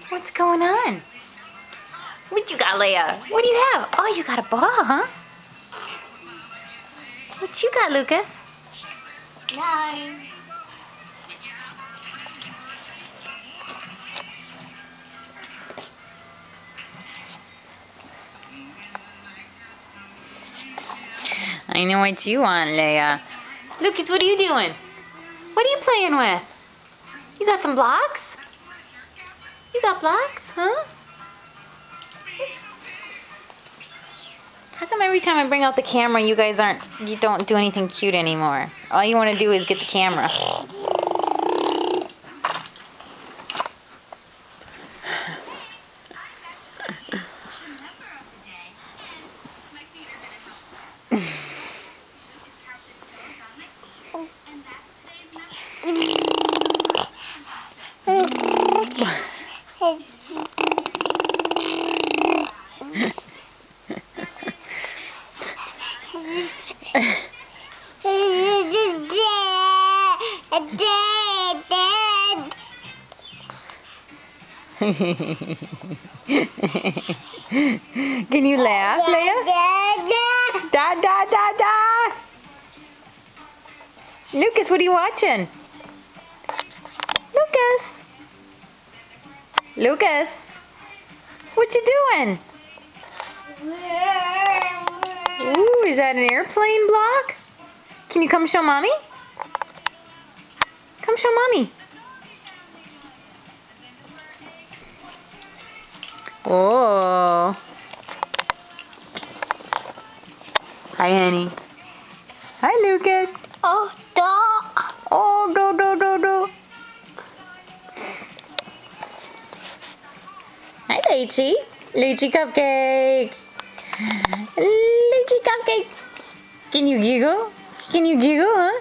What's going on? What you got, Leia? What do you have? Oh, you got a ball, huh? What you got, Lucas? 9. I know what you want, Leia. Lucas, what are you doing? What are you playing with? You got some blocks? You got blocks, huh? How come every time I bring out the camera, you don't do anything cute anymore? All you want to do is get the camera. Can you laugh, Leia? Da da da da. Lucas, what are you watching? Lucas. Lucas. What you doing? Ooh, is that an airplane block? Can you come show mommy? Come show mommy. Oh. Hi, honey. Hi, Lucas. Oh, dog. Oh, do. Hi, Lychee. Lychee cupcake. Lychee cupcake. Can you giggle? Can you giggle, huh?